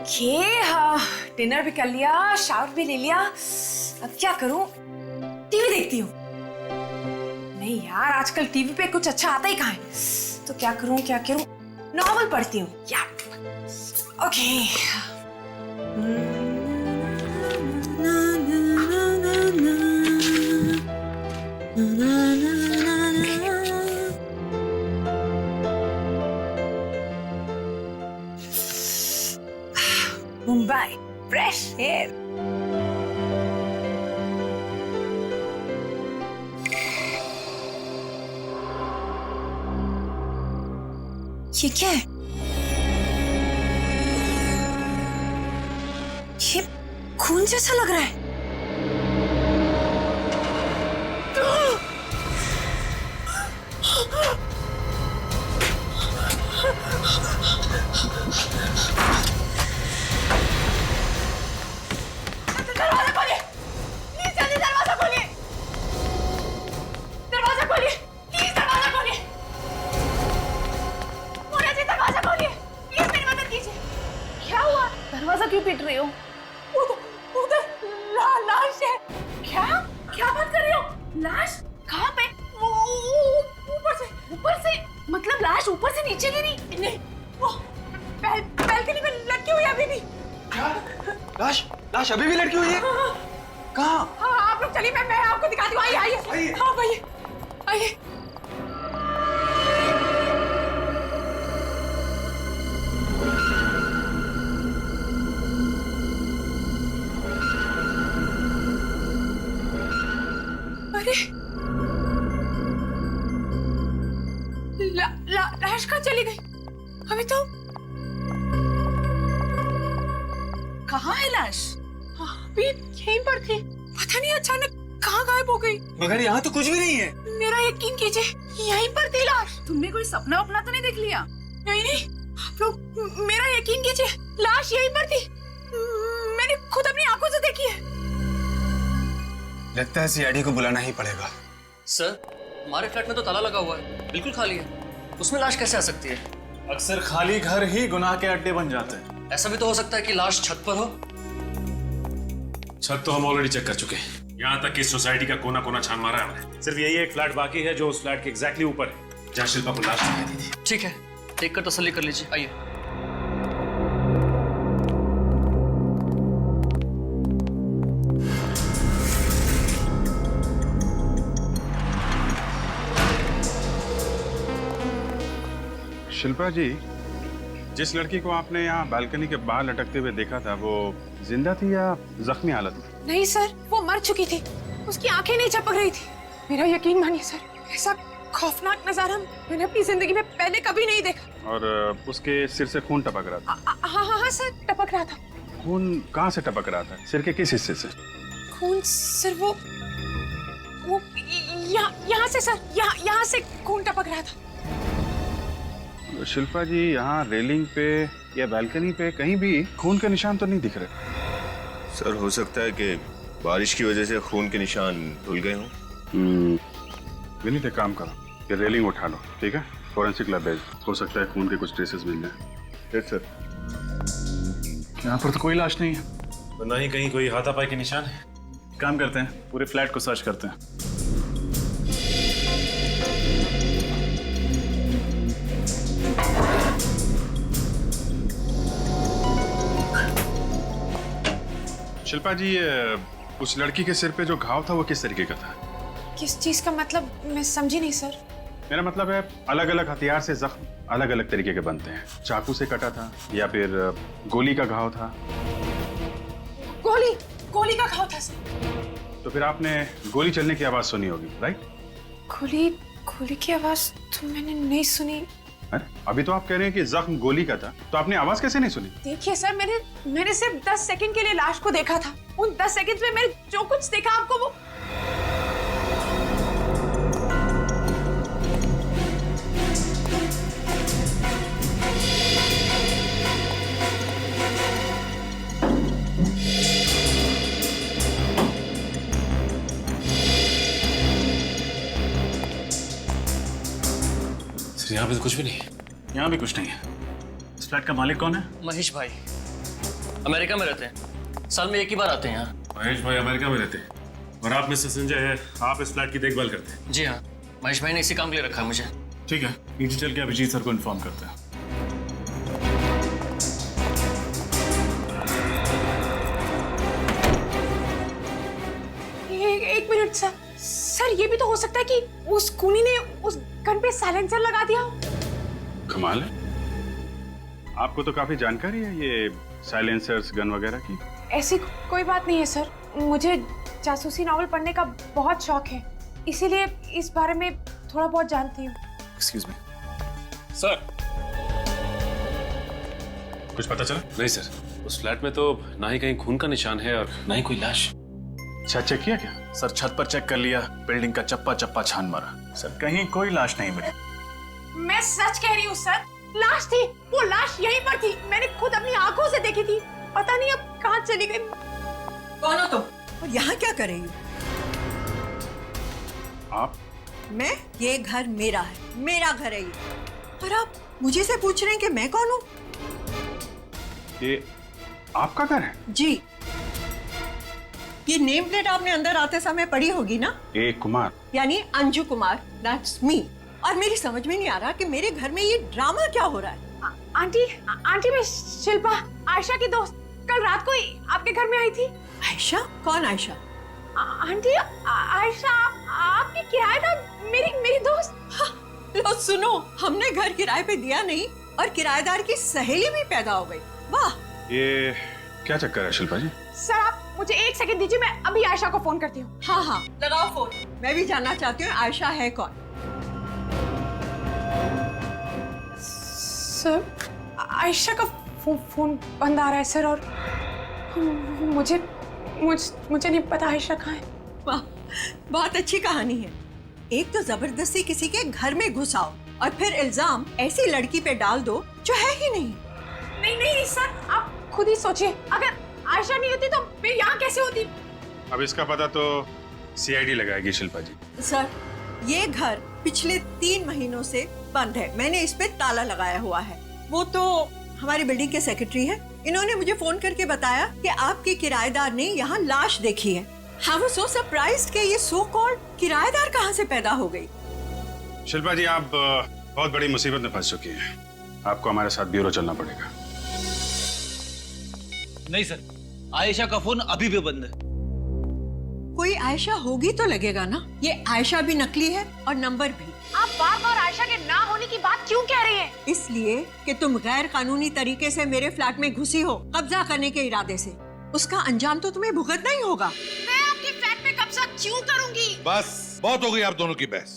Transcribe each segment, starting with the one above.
Okay, हाँ, dinner भी कर लिया, शावर भी ले लिया। अब क्या करूं? टीवी देखती हूँ। नहीं यार, आजकल टीवी पे कुछ अच्छा आता ही कहाँ है। तो क्या करूं क्या करूं? नॉवल पढ़ती हूँ। या ओके। Mumbai, fresh air. ये क्या है? ये खून जैसा लग रहा है। दरवाजा खोलिए, प्लीज जल्दी दरवाजा खोलिए। दरवाजा खोलिए, प्लीज दरवाजा खोलिए। मोना जी दरवाजा खोलिए, प्लीज मेरी मदद कीजिए। क्या हुआ? दरवाजा क्यों पीट रही हो? उधर लाश है। क्या क्या बात कर रही हो? लाश कहाँ पे? ऊपर से मतलब लाश ऊपर से नीचे गिरी? नहीं, वो बैल्कनी में लटकी हुई अभी भी। लाश अभी भी लटकी हुई है? कहाँ? हाँ, आप लोग चलिए, मैं आपको दिखाती हूँ। आइए। हाँ भैया, आइए। अरे लाश कहाँ चली गई? अभी तो कहाँ है लाश? अभी यहीं पर थी, पता नहीं अचानक कहाँ गायब हो गई। मगर यहाँ तो कुछ भी नहीं है। मेरा यकीन कीजिए, यहीं पर थी लाश। तुमने कोई सपना वपना तो नहीं देख लिया? नहीं, आप लोग मेरा यकीन कीजिए, लाश यहीं पर थी। मैंने खुद अपनी आंखों से देखी है। लगता है सीआईडी को बुलाना ही पड़ेगा। सर, हमारे फ्लैट में तो ताला लगा हुआ है, बिल्कुल खाली है। उसमें लाश कैसे आ सकती है? अक्सर खाली घर ही गुनाह के अड्डे बन जाते हैं। ऐसा भी तो हो सकता है कि लाश छत पर हो। छत तो हम ऑलरेडी चेक कर चुके हैं। यहाँ तक कि सोसाइटी का कोना कोना छान मारा है हमने। सिर्फ यही एक फ्लैट बाकी है जो उस फ्लैट के एग्जैक्टली ऊपर है जहाँ शिल्पा को लाश दिखाई दी थी। ठीक है, देख कर तसल्ली कर लीजिए। आइए। शिल्पा जी, जिस लड़की को आपने यहाँ बालकनी के बाहर लटकते हुए देखा था, वो जिंदा थी या जख्मी हालत में? नहीं सर, वो मर चुकी थी। उसकी आंखें नहीं चपक रही थी। मेरा यकीन मानिए सर, ऐसा खौफनाक नजारा मैंने अपनी जिंदगी में पहले कभी नहीं देखा। और उसके सिर से खून टपक रहा था? हाँ सर, टपक रहा था। खून कहाँ से टपक रहा था? सिर के किस हिस्से से? खून सर, वो यहाँ से सर, यहाँ से खून टपक रहा था। शिल्पा जी, यहाँ रेलिंग पे या बालकनी पे कहीं भी खून के निशान तो नहीं दिख रहे। सर, हो सकता है कि बारिश की वजह से खून के निशान धुल गए हों। विनीत, एक काम करो, ये रेलिंग उठा लो, ठीक है? फोरेंसिक लैब भेज, हो सकता है खून के कुछ ट्रेसेस मिल जाए। Yes sir. यहाँ पर तो कोई लाश नहीं है, ना ही कहीं कोई हाथापाई के निशान है। काम करते हैं, पूरे फ्लैट को सर्च करते हैं। शिल्पा जी, उस लड़की के सिर पे जो घाव था वो किस तरीके का था? किस चीज का मतलब? मैं समझी नहीं सर। मेरा मतलब है, अलग अलग हथियार से जख्म अलग अलग तरीके के बनते हैं। चाकू से कटा था या फिर गोली का घाव था? गोली का घाव था सर। तो फिर आपने गोली चलने की आवाज सुनी होगी, राइट? गोली की आवाज तो मैंने नहीं सुनी। अरे, अभी तो आप कह रहे हैं कि जख्म गोली का था, तो आपने आवाज कैसे नहीं सुनी? देखिए सर, मैंने सिर्फ 10 सेकंड के लिए लाश को देखा था। उन 10 सेकंड में मैंने जो कुछ देखा आपको वो यहाँ पे तो कुछ भी नहीं है। यहाँ भी कुछ नहीं है। इस फ्लैट का मालिक कौन है? महेश भाई। अमेरिका में रहते हैं, साल में एक ही बार आते हैं यहाँ। महेश भाई अमेरिका में रहते हैं और आप मिस्टर संजय है, आप इस फ्लैट की देखभाल करते हैं। जी हाँ, महेश भाई ने इसी काम के लिए रखा है मुझे। ठीक है, नीचे चल के अभिजीत सर को इन्फॉर्म करते हैं। एक मिनट सर, सर ये भी तो हो सकता है कि उस खूनी ने उस गन पे साइलेंसर लगा दिया हो। कमाल है, आपको तो काफी जानकारी है ये साइलेंसर्स गन वगैरह की। ऐसी कोई बात नहीं है सर, मुझे जासूसी नॉवल पढ़ने का बहुत शौक है, इसीलिए इस बारे में थोड़ा बहुत जानती हूँ। एक्सक्यूज मी सर, कुछ पता चला? नहीं सर, उस फ्लैट में तो ना ही कहीं खून का निशान है और ना ही कोई लाश। अच्छा चेक किया क्या? सर छत पर चेक कर लिया, बिल्डिंग का चप्पा चप्पा छान मारा, सर कहीं कोई लाश नहीं मिली। मैं सच कह रही हूँ सर, लाश थी, वो लाश यहीं पर थी, मैंने खुद अपनी आंखों से देखी थी, पता नहीं अब कहाँ चली गई। कौन हो तुम और यहाँ क्या कर रही हो? आप? मैं? ये घर मेरा है, मेरा घर है ये, और आप मुझे से पूछ रहे हैं कि मैं कौन हूँ? ये आपका घर है? जी। ये नेम प्लेट आपने अंदर आते समय पढ़ी होगी ना? ए कुमार यानी अंजू कुमार, दैट्स मी। और मेरी समझ में नहीं आ रहा कि मेरे घर में ये ड्रामा क्या हो रहा है। आंटी मैं शिल्पा, आयशा की दोस्त, कल रात को ही आपके घर में आई थी। आयशा? कौन आयशा? आंटी आयशा आपकी किराएदार, मेरी दोस्त। हाँ, लो सुनो, हमने घर किराए पे दिया नहीं और किराएदार की सहेली भी पैदा हो गई। वाह, ये क्या चक्कर है शिल्पा जी? सर आप मुझे 1 सेकंड दीजिए, मैं अभी आयशा को फोन करती हूँ। हाँ हाँ लगाओ फोन, मैं भी जानना चाहती हूँ आयशा है कौन। सर आयशा का फोन बंद आ रहा है सर, और मुझे नहीं पता आयशा कहाँ है। वाह, बहुत अच्छी कहानी है। एक तो जबरदस्ती किसी के घर में घुसाओ और फिर इल्जाम ऐसी लड़की पे डाल दो जो है ही नहीं। नहीं सर, आप खुद ही सोचिए, अगर आयशा नहीं होती तो मैं यहाँ कैसे होती? अब इसका पता तो सीआईडी लगाएगी शिल्पा जी। सर ये घर पिछले 3 महीनों से बंद है, मैंने इस पे ताला लगाया हुआ है। वो तो हमारी बिल्डिंग के सेक्रेटरी है, इन्होंने मुझे फोन करके बताया कि आपके किराएदार ने यहाँ लाश देखी है। I was so surprised कि ये सो कॉल्ड किराएदार कहाँ से पैदा हो गई। शिल्पा जी आप बहुत बड़ी मुसीबत में फंस चुकी हैं, आपको हमारे साथ ब्यूरो चलना पड़ेगा। नहीं सर, आयशा का फोन अभी भी बंद है। कोई आयशा होगी तो लगेगा ना, ये आयशा भी नकली है और नंबर भी। आप बार-बार आयशा के ना होने की बात क्यों कह रही हैं? इसलिए कि तुम गैर कानूनी तरीके से मेरे फ्लैट में घुसी हो, कब्जा करने के इरादे से। उसका अंजाम तो तुम्हें भुगतना ही होगा। मैं आपके फ्लैट में कब्जा क्यों करूंगी? बस बहुत हो गई आप दोनों की बहस।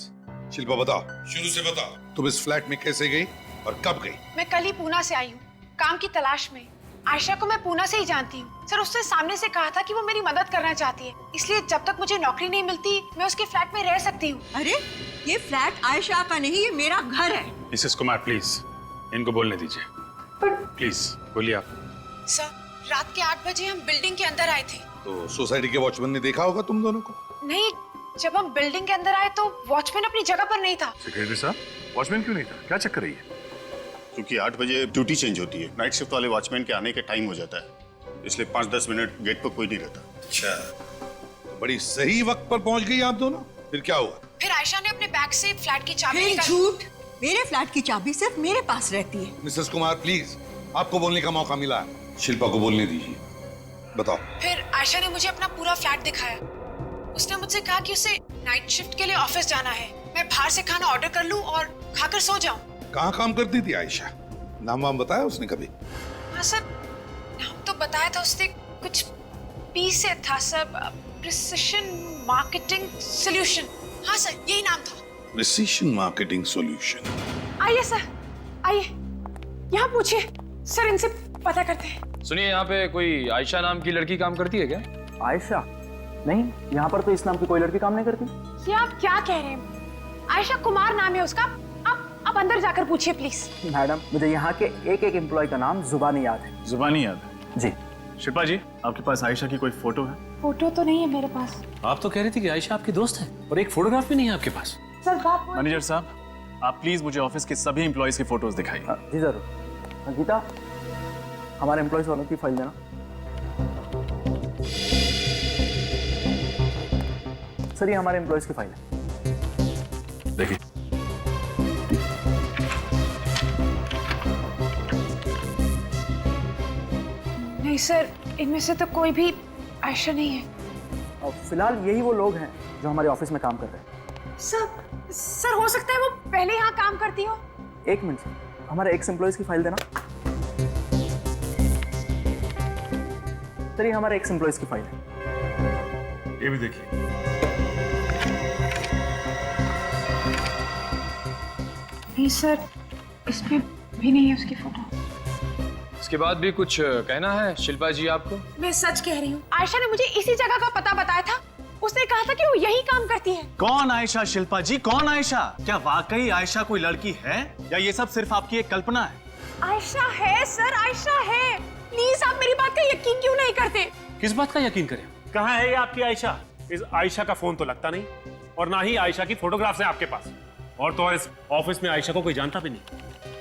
शिल्पा बताओ, शुरू से बताओ, तुम इस फ्लैट में कैसे गई और कब गई? मैं कल ही पूना से आई हूँ, काम की तलाश में। आयशा को मैं पूना से ही जानती हूँ सर, उसने सामने से कहा था कि वो मेरी मदद करना चाहती है, इसलिए जब तक मुझे नौकरी नहीं मिलती मैं उसके फ्लैट में रह सकती हूँ। अरे ये फ्लैट आयशा का नहीं, ये मेरा घर है। मिसेस कुमार प्लीज इनको बोलने दीजिए, प्लीज बोलिए आप। सर रात के 8 बजे हम बिल्डिंग के अंदर आए थे। तो सोसाइटी के वॉचमैन ने देखा होगा तुम दोनों को? नहीं, जब हम बिल्डिंग के अंदर आए तो वॉचमैन अपनी जगह पर नहीं था। सेक्रेटरी साहब, वॉचमैन क्यों नहीं था? क्या चक्कर है ये? क्योंकि 8 बजे ड्यूटी चेंज होती है, नाइट शिफ्ट वाले वॉचमैन के आने के टाइम हो जाता है, इसलिए 5-10 मिनट गेट पर कोई नहीं रहता। अच्छा, तो बड़ी सही वक्त पर पहुंच गई आप दोनों। फिर क्या हुआ? फिर आयशा ने अपने बैग से फ्लैट की चाबी फिर निकाली। झूठ, मेरे फ्लैट की चाबी सिर्फ मेरे पास रहती है। मिसेस कुमार प्लीज, आपको बोलने का मौका मिला है, शिल्पा को बोलने दीजिए। बताओ। फिर आयशा ने मुझे अपना पूरा फ्लैट दिखाया। उसने मुझसे कहा कि उसे नाइट शिफ्ट के लिए ऑफिस जाना है, मैं बाहर से खाना ऑर्डर कर लूं और खाकर सो जाऊं। कहाँ काम करती थी आयशा? नाम वाम बताया उसने कभी? हाँ सर, नाम तो बताया था उसने, कुछ पी से था सर, प्रिसिशन मार्केटिंग सॉल्यूशन। हाँ सर, यही नाम था। Precision marketing solution. आइए सर, आइए, यहाँ पूछिए सर, इनसे पता करते हैं। सुनिए, यहाँ पे कोई आयशा नाम की लड़की काम करती है क्या? आयशा? नहीं, यहाँ पर तो इस नाम की कोई लड़की काम नहीं करती। ये आप क्या कह रहे हैं? आयशा कुमार नाम है उसका। आप अंदर जाकर पूछिए प्लीज। मैडम, मुझे यहाँ के एक एम्प्लॉय का नाम जुबानी याद है। जुबानी याद है? जी। शिल्पा जी, आपके पास आयशा की कोई फोटो है? फोटो तो नहीं है मेरे पास। आप तो कह रही थी कि आयशा आपकी दोस्त है और एक फोटोग्राफ भी नहीं है आपके पास। सर बात मैनेजर साहब, आप प्लीज मुझे ऑफिस के सभी एम्प्लॉयज की फोटोज दिखाइए। जी जरूर। गीता, हमारे एम्प्लॉयज वालों की फाइल देना। सर ये हमारे एम्प्लॉयज की फाइल है। देखिए, नहीं सर, इनमें से तो कोई भी आयशा नहीं है। और फिलहाल यही वो लोग हैं जो हमारे ऑफिस में काम कर रहे हैं। सर हो सकता है वो पहले यहाँ काम करती हो। एक मिनट सर, हमारे एक्स एम्प्लॉयज की फाइल देना। सर ये हमारे एक्स एम्प्लॉयज की फाइल है। ये भी देखिए। नहीं सर, इसमें भी नहीं है उसकी फोटो। इसके बाद भी कुछ कहना है शिल्पा जी आपको? मैं सच कह रही हूँ, आयशा ने मुझे इसी जगह का पता बताया था। उसने कहा था कि वो यही काम करती है। कौन आयशा शिल्पा जी, कौन आयशा? क्या वाकई आयशा कोई लड़की है या ये सब सिर्फ आपकी एक कल्पना है? आयशा है सर, आयशा है। प्लीज आप मेरी बात का यकीन क्यों नहीं करते? किस बात का यकीन करें? कहाँ है ये आपकी आयशा? इस आयशा का फोन तो लगता नहीं, और ना ही आयशा की फोटोग्राफ्स है आपके पास। और तो और इस ऑफिस में आयशा को कोई जानता भी नहीं।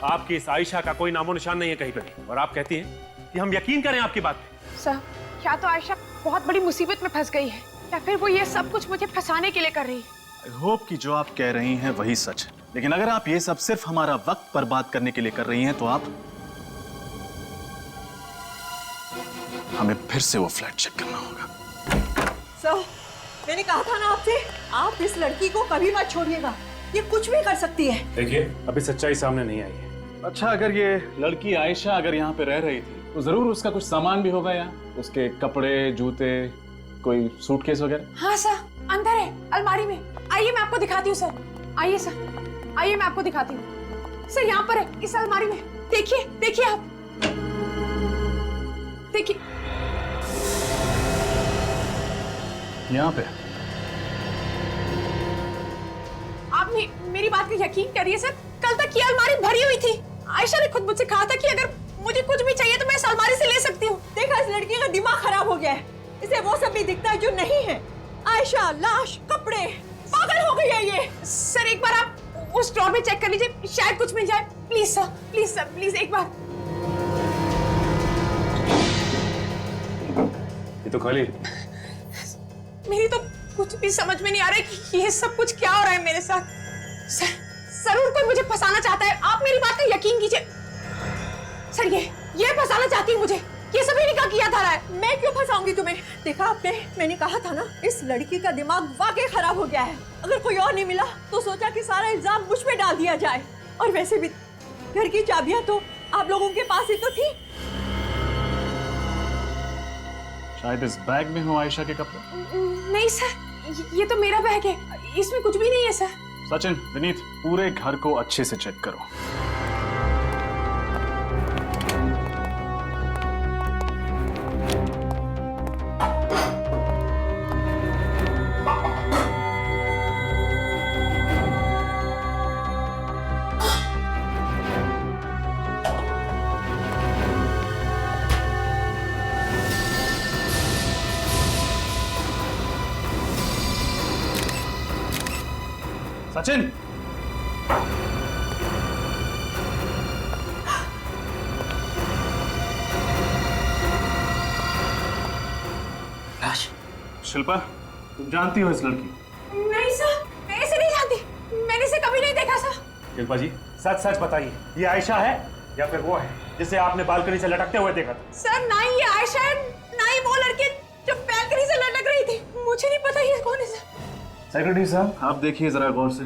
आपकी इस आयशा का कोई नामो निशान नहीं है कहीं पे भी, और आप कहती हैं कि हम यकीन करें आपकी बात पे। सर, या तो आयशा बहुत बड़ी मुसीबत में फंस गई है, या फिर वो ये सब कुछ मुझे फंसाने के लिए कर रही है। आई होप कि जो आप कह रही हैं वही सच है, लेकिन अगर आप ये सब सिर्फ हमारा वक्त बर्बाद करने के लिए कर रही हैं तो आप हमें फिर से वो फ्लैट चेक करना होगा। सर, मैंने कहा था ना आपसे, आप इस लड़की को कभी मत छोड़िएगा। ये कुछ भी कर सकती है। देखिए, अभी सच्चाई सामने नहीं आई है। अच्छा, अगर ये लड़की आयशा अगर यहाँ पे रह रही थी तो जरूर उसका कुछ सामान भी होगा यहाँ, उसके कपड़े, जूते, कोई सूटकेस वगैरह। हाँ सर, अंदर है, अलमारी में। आइए मैं आपको दिखाती हूँ सर। आइए सर, आइए मैं आपको दिखाती हूँ। सर यहाँ पर है, इस अलमारी में। देखिए, देखिए आप, देखिए यहाँ पे। आप मेरी बात का यकीन करिए सर, कल तक ये अलमारी भरी हुई थी। आयशा ने खुद मुझसे कहा था कि अगर मुझे कुछ भी चाहिए तो मैं इस अलमारी से ले सकती हूँ। देखा, इस लड़की का दिमाग खराब हो गया है। इसे वो सब भी दिखता है जो नहीं है। आयशा, लाश, कपड़े, पागल हो गई है ये। सर एक बार आप उस ड्रॉर में चेक कर लीजिए, शायद कुछ मिल जाए। Please sir, please sir, please एक बार। ये तो खाली। मेरी तो कुछ भी समझ में नहीं आ रहा है कि ये सब कुछ क्या हो रहा है मेरे साथ। सर, जरूर कोई मुझे फंसाना चाहता है। आप मेरी बात का यकीन कीजिए सर, ये फंसाना चाहती है मुझे। ये सभी निकाह किया था रहा है। मैं क्यों फंसाऊंगी तुम्हें? देखा आपने, मैंने कहा था ना, इस लड़की का दिमाग वाकई खराब हो गया है। अगर कोई और नहीं मिला तो सोचा कि सारा इल्जाम मुझ पे डाल दिया जाए। और वैसे भी घर की चाबियां तो आप लोगों के पास ही तो थी। शायद इस बैग में हो आयशा के कपड़े। नहीं सर, ये तो मेरा बैग है, इसमें कुछ भी नहीं है सर। सचिन, विनीत, पूरे घर को अच्छे से चेक करो। सचिन, लाश। शिल्पा, तुम जानती हो इस लड़की? नहीं सर, मैं इसे नहीं जानती। मैंने इसे कभी नहीं देखा सर। शिल्पा जी, सच सच बताइए, ये आयशा है या फिर वो है जिसे आपने बालकनी से लटकते हुए देखा था? सर, ना ही ये आयशा है, ना ही वो लड़की जो बैल्कनी से लटक रही थी। मुझे नहीं पता ये कौन है सर। सेक्रेटरी साहब, आप देखिए जरा गौर से,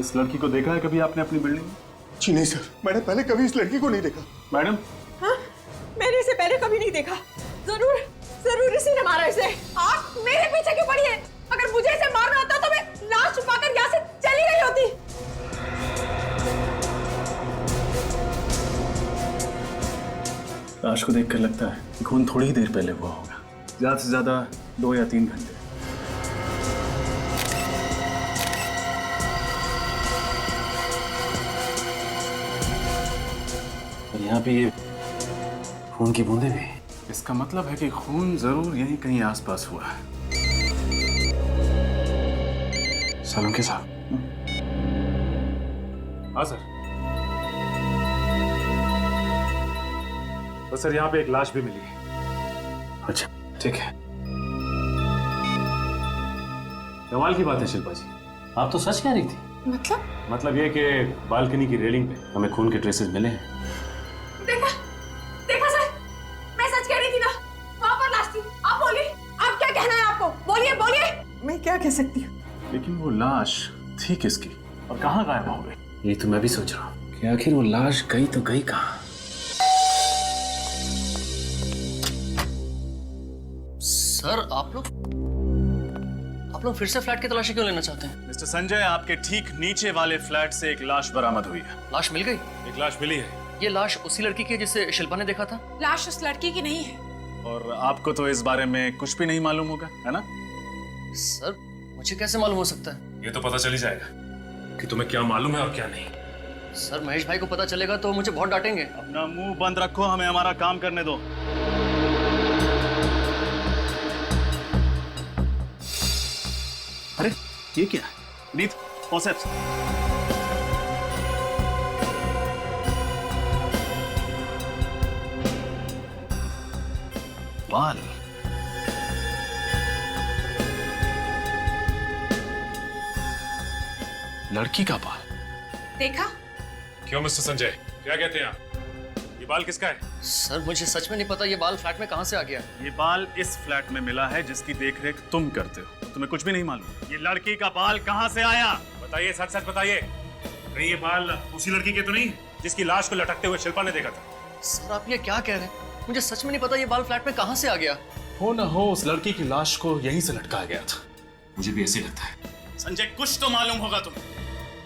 इस लड़की को देखा है कभी आपने अपनी बिल्डिंग में? जी नहीं सर, मैंने पहले कभी इस लड़की को नहीं देखा। मैडम? हाँ, मैंने इसे पहले कभी नहीं देखा। जरूर जरूर इसी ने मारा इसे। आप मेरे पीछे क्यों पड़ी है? अगर मुझे इसे मारना होता तो मैं लाश छुपाकर यहाँ से चली गई होती। लाश को देखकर लगता है खून थोड़ी ही देर पहले हुआ होगा, ज्यादा से ज्यादा 2 या 3 घंटे। और यहाँ पे ये खून की बूंदें भी। इसका मतलब है कि खून जरूर यहीं कहीं आसपास हुआ है। सोलंकी साहब। हाँ सर। तो सर यहाँ पे एक लाश भी मिली है। अच्छा, ठीक है। कमाल की बात है शिल्पा जी, आप तो सच कह रही थी। मतलब ये कि बालकनी की रेलिंग पे हमें खून के ट्रेसेस मिले हैं। देखा देखा सर, मैं सच कह रही थी ना, वहां पर लाश थी। आप बोलिए, आप क्या कहना है आपको, बोलिए बोलिए। मैं क्या कह सकती हूँ? लेकिन वो लाश थी किसकी और कहाँ गायब हो गई? ये तो मैं भी सोच रहा हूँ कि आखिर वो लाश गई तो गई कहाँ। सर आप लोग फिर से फ्लैट की तलाशी क्यों लेना चाहते हैं? मिस्टर संजय, आपके ठीक नीचे वाले फ्लैट से एक लाश बरामद हुई है। लाश मिल गई? एक लाश मिली है। ये लाश उसी लड़की की है जिसे शिल्पा ने देखा था? लाश उस लड़की की नहीं है। और आपको तो इस बारे में कुछ भी नहीं मालूम होगा, है ना? सर मुझे कैसे मालूम हो सकता है? ये तो पता चल ही जाएगा कि तुम्हें क्या मालूम है और क्या नहीं। सर महेश भाई को पता चलेगा तो मुझे बहुत डांटेंगे। अपना मुंह बंद रखो, हमें हमारा काम करने दो। अरे ये क्या? नीत, फॉसेप्स। बाल। लड़की का बाल। देखा? क्यों मिस्टर संजय, क्या कहते हैं आप? ये बाल किसका है? सर मुझे सच में नहीं पता ये बाल फ्लैट में कहाँ से आ गया। ये बाल इस फ्लैट में मिला है जिसकी देखरेख तुम करते हो। तुम्हें कुछ भी नहीं मालूम। ये लड़की का बाल कहाँ से आया? बताइए, सच सच बताइए। नहीं ये बाल उसी लड़की के तो नहीं जिसकी लाश को लटकते हुए शिल्पा ने देखा था? सर आप ये क्या कह रहे हैं? मुझे सच में नहीं पता ये बाल फ्लैट में कहाँ से आ गया। हो न हो उस लड़की की लाश को यहीं से लटकाया गया था। मुझे भी ऐसे लगता है। संजय कुछ तो मालूम होगा तुम्हें।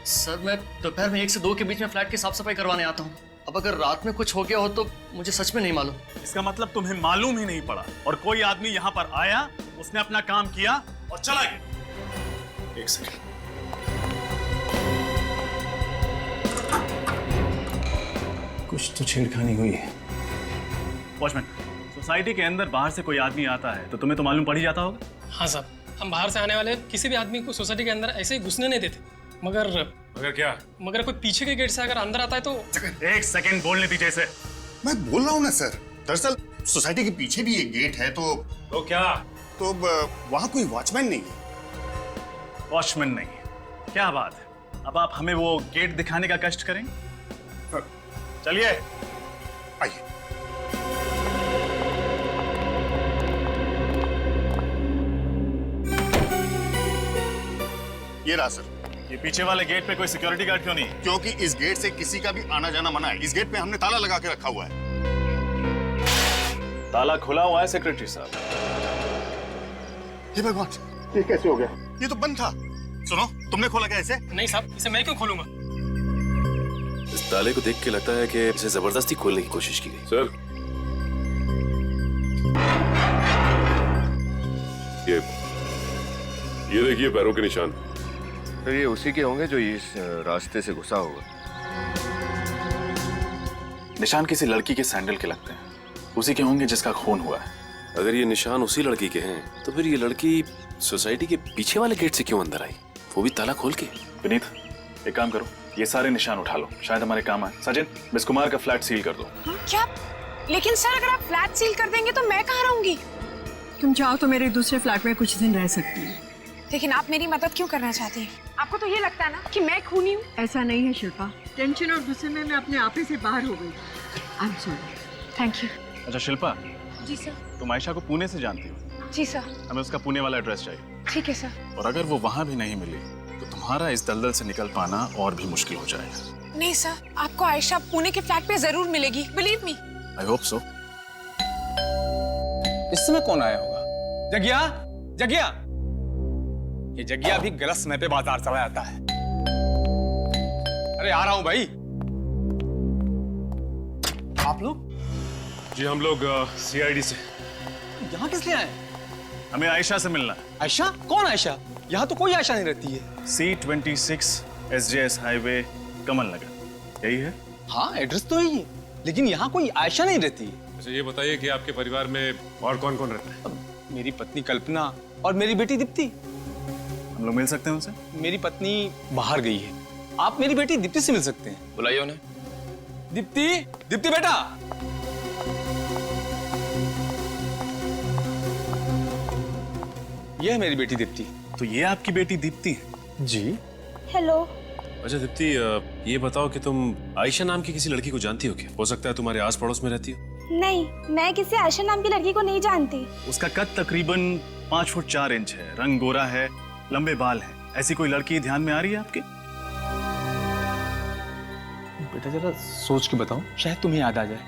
सर मैं दोपहर में 1 से 2 के बीच में फ्लैट की साफ सफाई करवाने आता हूँ। अब अगर रात में कुछ हो गया हो तो मुझे सच में नहीं मालूम। इसका मतलब तुम्हें मालूम ही नहीं पड़ा और कोई आदमी यहाँ पर आया, उसने अपना काम किया और चला गया। एक सेकंड। कुछ तो छेड़खानी हुई है। वॉचमैन, सोसाइटी के अंदर बाहर से कोई आदमी आता है तो तुम्हें तो मालूम पड़ ही जाता होगा। हाँ साहब, हम बाहर से आने वाले किसी भी आदमी को सोसाइटी के अंदर ऐसे ही घुसने नहीं देते। मगर क्या? मगर कोई पीछे के गेट से अगर अंदर आता है तो। एक सेकंड बोलने दीजिए इसे। मैं बोल रहा हूँ ना सर, दरअसल सोसाइटी के पीछे भी एक गेट है तो क्या? तो वहाँ कोई वॉचमैन नहीं है। वॉचमैन नहीं? क्या बात है। अब आप हमें वो गेट दिखाने का कष्ट करेंगे? चलिए आइए। ये रहा सर। ये पीछे वाले गेट पे कोई सिक्योरिटी गार्ड क्यों नहीं है? क्योंकि इस गेट से किसी का भी आना जाना मना है। इस गेट पे हमने ताला लगा के रखा हुआ है। ताला खुला हुआ है सेक्रेटरी साहब। हे भगवान, ये कैसे हो गया? ये तो बंद था। सुनो, तुमने खोला क्या इसे? नहीं साहब, इसे मैं क्यों खोलूंगा? इस ताले को देख के लगता है कि इसे जबरदस्ती खोलने की कोशिश की गई। सर, ये देखिए पैरों के निशान। तो ये उसी के होंगे जो इस रास्ते से घुसा होगा। निशान किसी लड़की के सैंडल के लगते हैं, उसी के होंगे जिसका खून हुआ है। अगर ये निशान उसी लड़की के हैं तो फिर ये लड़की सोसाइटी के पीछे वाले गेट से क्यों अंदर आई, वो भी ताला खोल के? विनीत, एक काम करो, ये सारे निशान उठा लो, शायद हमारे काम आए। सचिन, मिस कुमार का फ्लैट सील कर दो। क्या? लेकिन सर अगर आप फ्लैट सील कर देंगे तो मैं कहाँ रहूंगी? तुम चाहो तो मेरे दूसरे फ्लैट में कुछ दिन रह सकती हो। लेकिन आप मेरी मदद क्यों करना चाहती हैं? आपको तो ये लगता है ना कि मैं खूनी हूँ? ऐसा नहीं है शिल्पा, टेंशन और गुस्से में मैं अपने आपे से बाहर हो गई। I am sorry. Thank you. अच्छा शिल्पा, जी सर। तुम आयशा को पुणे से जानती हो? जी सर। हमें उसका पुणे वाला एड्रेस चाहिए। ठीक है सर। और अगर वो वहाँ भी नहीं मिली तो तुम्हारा इस दलदल से निकल पाना और भी मुश्किल हो जाएगा। नहीं सर, आपको आयशा पुणे के फ्लैट पे जरूर मिलेगी, believe me. I hope so. इस समय कौन आया होगा? जगिया, जगिया। ये जगिया भी गलत समय पे बाजार चला जाता है। अरे आ रहा हूं भाई। आप लोग? जी हम लोग सीआईडी से। यहाँ किस लिए आए? हमें आयशा से मिलना है। आयशा? कौन आयशा? यहाँ तो कोई आयशा नहीं रहती है। C26 SJS हाईवे, कमल नगर, यही है? हाँ एड्रेस तो यही है, लेकिन यहाँ कोई आयशा नहीं रहती है। अच्छा ये बताइए कि आपके परिवार में और कौन कौन रहता है? मेरी पत्नी कल्पना और मेरी बेटी दीप्ति। हम लोग मिल सकते हैं उनसे? मेरी पत्नी बाहर गई है, आप मेरी बेटी दीप्ति से मिल सकते हैं। बुलाइए उन्हें। दीप्ति, दीप्ति बेटा। यह है मेरी बेटी दीप्ति। तो ये आपकी बेटी दीप्ति है? जी। हेलो। अच्छा दीप्ति, ये बताओ कि तुम आयशा नाम की किसी लड़की को जानती हो क्या? हो सकता है तुम्हारे आस पड़ोस में रहती हो। नहीं, मैं किसी आयशा नाम की लड़की को नहीं जानती। उसका कद तकरीबन 5 फुट 4 इंच है, रंग गोरा है, लंबे बाल है। ऐसी कोई लड़की ध्यान में आ रही है आपके? बेटा जरा सोच के बताओ, शायद तुम्हें याद आ जाए।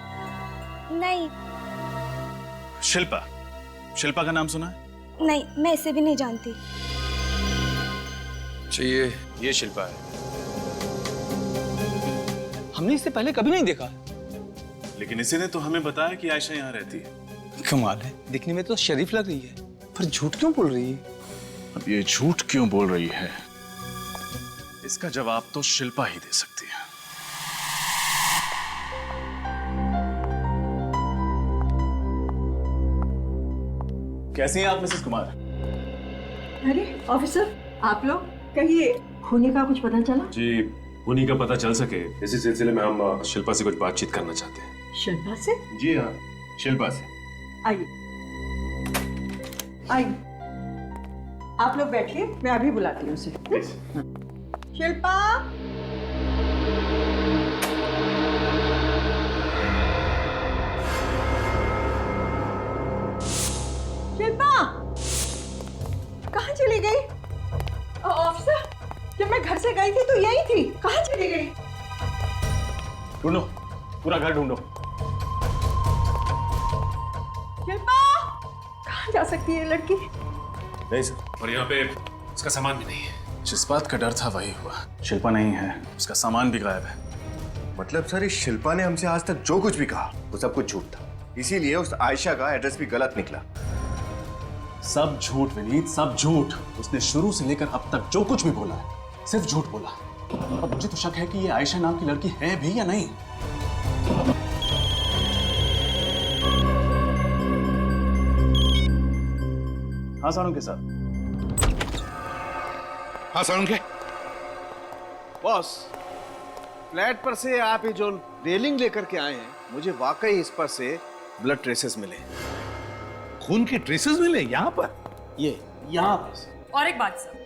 नहीं। शिल्पा, शिल्पा का नाम सुना है? नहीं, मैं इसे भी नहीं जानती। अच्छा ये शिल्पा है। हमने इससे पहले कभी नहीं देखा। लेकिन इसी ने तो हमें बताया कि आयशा यहाँ रहती है। कमाल है, दिखने में तो शरीफ लग रही है, पर झूठ क्यों बोल रही है? अब ये झूठ क्यों बोल रही है, इसका जवाब तो शिल्पा ही दे सकती है। कैसी हैं आप मिसेस कुमार? अरे ऑफिसर, आप लोग कहिए, खूनी का कुछ पता चला? जी, उन्हीं का पता चल सके इसी सिलसिले में हम शिल्पा से कुछ बातचीत करना चाहते हैं। शिल्पा से? जी हाँ, शिल्पा से। आइए आइए, आप लोग बैठिए, मैं अभी बुलाती हूँ उसे। शिल्पा, शिल्पा कहाँ चली गई? ऑफिसर, जब मैं घर से गई थी तो यही थी, कहाँ चली गई? ढूंढो, पूरा घर ढूंढो। शिल्पा, कहाँ जा सकती है लड़की? नहीं सर, और यहाँ पे उसका सामान भी नहीं है। जिस बात का डर था वही हुआ, शिल्पा नहीं है, उसका सामान भी गायब है। मतलब सर, इस शिल्पा ने हमसे आज तक जो कुछ भी कहा वो सब कुछ झूठ था, इसीलिए उस आयशा का एड्रेस भी गलत निकला। सब झूठ विनीत, सब झूठ। उसने शुरू से लेकर अब तक जो कुछ भी बोला है सिर्फ झूठ बोला। और मुझे तो शक है कि ये आयशा नाम की लड़की है भी या नहीं। हाँ साळुंखे साहब। हाँ साळुंखे। बॉस, फ्लैट पर से आप ये जो रेलिंग लेकर के आए हैं, मुझे वाकई इस पर से ब्लड ट्रेसेस मिले। खून के ट्रेसेस मिले यहाँ पर? ये यहाँ पर। और एक बात सर,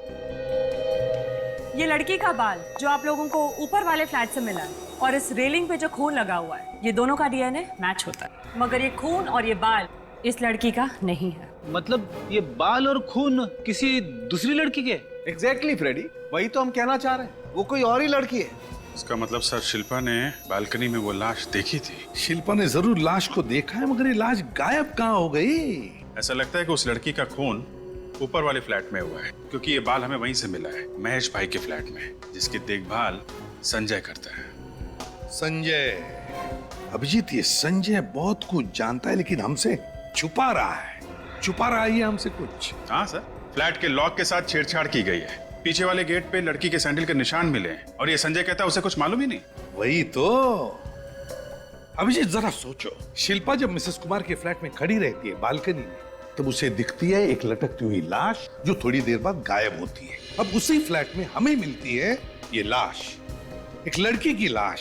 ये लड़की का बाल जो आप लोगों को ऊपर वाले फ्लैट से मिला है और इस रेलिंग पे जो खून लगा हुआ है, ये दोनों का डीएनए मैच होता है, मगर ये खून और ये बाल इस लड़की का नहीं है। मतलब ये बाल और खून किसी दूसरी लड़की के? एग्जैक्टली फ्रेडी, वही तो हम कहना चाह रहे हैं, वो कोई और ही लड़की है। इसका मतलब सर, शिल्पा ने बालकनी में वो लाश देखी थी। शिल्पा ने जरूर लाश को देखा है, मगर ये लाश गायब कहाँ हो गई? ऐसा लगता है कि उस लड़की का खून ऊपर वाले फ्लैट में हुआ है, क्योंकि ये बाल हमें वहीं से मिला है, महेश भाई के फ्लैट में, जिसकी देखभाल संजय करता है। संजय? अभिजीत, ये संजय बहुत कुछ जानता है, लेकिन हमसे छुपा रहा है। छुपा रहा है ये हमसे कुछ। हाँ सर, फ्लैट के लॉक के साथ छेड़छाड़ की गई है, पीछे वाले गेट पे लड़की के सैंडल के निशान मिले हैं, और ये संजय कहता है उसे कुछ मालूम ही नहीं। वही तो। अभिजीत जरा सोचो, शिल्पा जब मिसेस कुमार के फ्लैट में खड़ी रहती है बालकनी में, तब उसे दिखती है एक लटकती हुई लाश जो थोड़ी देर बाद गायब होती है। अब उसी फ्लैट में हमें मिलती है ये लाश, एक लड़की की लाश,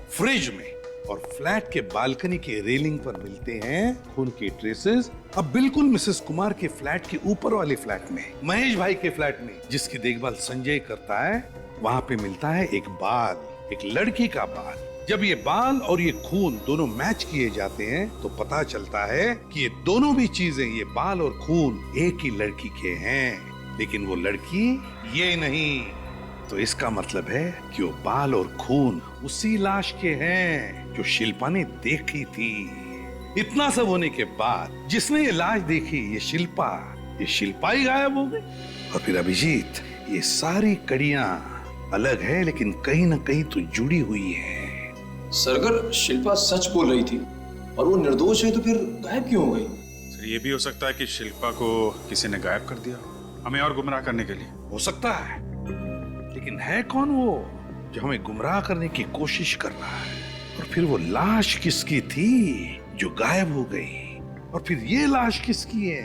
फ्रिज में, और फ्लैट के बालकनी के रेलिंग पर मिलते हैं खून के ट्रेसेस। अब बिल्कुल मिसेस कुमार के फ्लैट के ऊपर वाले फ्लैट में, महेश भाई के फ्लैट में, जिसकी देखभाल संजय करता है, वहां पे मिलता है एक बाल, एक लड़की का बाल। जब ये बाल और ये खून दोनों मैच किए जाते हैं तो पता चलता है कि ये दोनों भी चीजें, ये बाल और खून, एक ही लड़की के हैं, लेकिन वो लड़की ये नहीं। तो इसका मतलब है कि वो बाल और खून उसी लाश के हैं जो शिल्पा ने देखी थी। इतना सब होने के बाद जिसने ये लाश देखी, ये शिल्पा ही गायब हो गई। और फिर अभिजीत, ये सारी कड़ियां अलग है लेकिन कहीं ना कहीं तो जुड़ी हुई है। सर, अगर शिल्पा सच बोल रही थी और वो निर्दोष है तो फिर गायब क्यों हो गई? सर, ये भी हो सकता है कि शिल्पा को किसी ने गायब कर दिया, हमें और गुमराह करने के लिए। हो सकता है, लेकिन है कौन वो जो हमें गुमराह करने की कोशिश कर रहा है? और फिर वो लाश किसकी थी जो गायब हो गई? और फिर ये लाश किसकी है?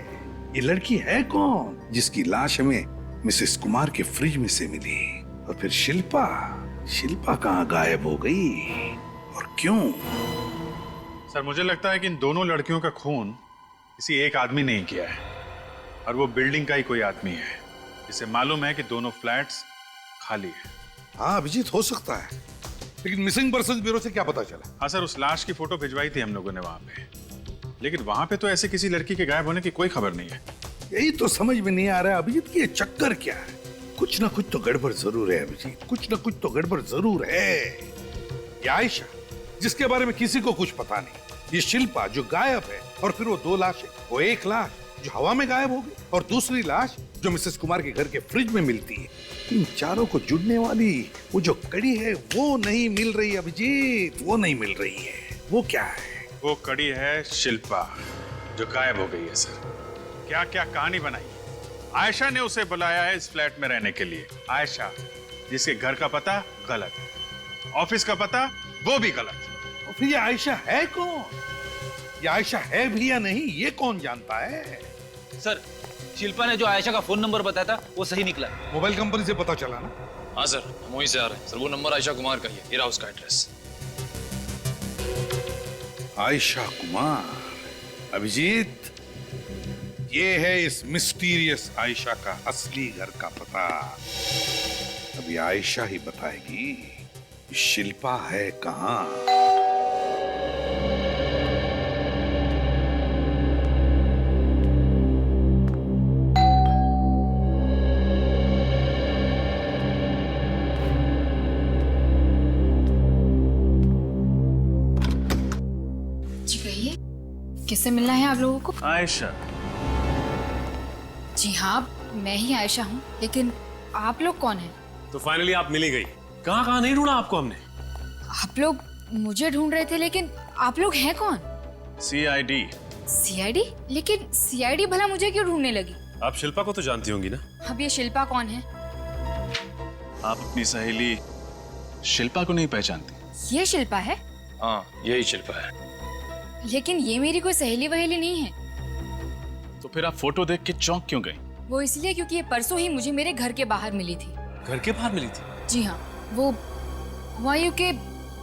ये लड़की है कौन जिसकी लाश हमें मिसेस कुमार के फ्रिज में से मिली? और फिर शिल्पा कहाँ गायब हो गई और क्यों? सर, मुझे लगता है कि इन दोनों लड़कियों का खून किसी एक आदमी ने ही किया है, और वो बिल्डिंग का ही कोई आदमी है। इसे मालूम है कि दोनों फ्लैट्स खाली है। हाँ अभिजीत, हो सकता है, लेकिन मिसिंग पर्सन ब्यूरो से क्या पता चला? हाँ सर, उस लाश की फोटो भिजवाई थी हम लोगों ने वहां पे, लेकिन वहां पे तो ऐसे किसी लड़की के गायब होने की कोई खबर नहीं है। यही तो समझ में नहीं आ रहा है अभिजीत कि ये चक्कर क्या है। कुछ ना कुछ तो गड़बड़ जरूर है अभिजीत, कुछ ना कुछ तो गड़बड़ जरूर है। ये आयशा जिसके बारे में किसी को कुछ पता नहीं, ये शिल्पा जो गायब है, और फिर वो 2 लाशें, वो 1 लाश जो हवा में गायब हो गई, और दूसरी लाश जो मिसेस कुमार के घर के फ्रिज में मिलती है। इन चारों को जुड़ने वाली वो जो कड़ी है वो नहीं मिल रही अभिजीत, वो नहीं मिल रही है। वो क्या है? वो कड़ी है शिल्पा जो गायब हो गई है सर। क्या क्या कहानी बनाई है। आयशा ने उसे बुलाया है इस फ्लैट में रहने के लिए। आयशा जिसके घर का पता गलत, ऑफिस का पता वो भी गलत। और फिर ये आयशा है कौन? ये आयशा है भी या नहीं, ये कौन जानता है? सर, शिल्पा ने जो आयशा का फोन नंबर बताया था वो सही निकला। मोबाइल कंपनी से पता चला ना? हाँ सर, हम वहीं से आ रहे हैं सर। वो नंबर आयशा कुमार का ही है, ये रहा उसका एड्रेस। आयशा कुमार, अभिजीत, ये है इस मिस्टीरियस आयशा का असली घर का पता। अभी आयशा ही बताएगी शिल्पा है कहां। जी कहिए, किससे मिलना है आप लोगों को? आयशा। जी हाँ, मैं ही आयशा हूँ, लेकिन आप लोग कौन हैं? तो फाइनली आप मिल ही गई। कहाँ कहाँ नहीं ढूंढा आपको हमने। आप लोग मुझे ढूंढ रहे थे, लेकिन आप लोग हैं कौन? CID। CID? लेकिन CID भला मुझे क्यों ढूंढने लगी? आप शिल्पा को तो जानती होंगी ना? अब ये शिल्पा कौन है? आप अपनी सहेली शिल्पा को नहीं पहचानती? ये शिल्पा है? हाँ, यही शिल्पा है। लेकिन ये मेरी कोई सहेली वहेली नहीं है। तो फिर आप फोटो देख के चौंक क्यों गई? वो इसलिए क्योंकि ये परसों ही मुझे मेरे घर के बाहर मिली थी। घर के बाहर मिली थी? जी हाँ, वो हुआ यूं कि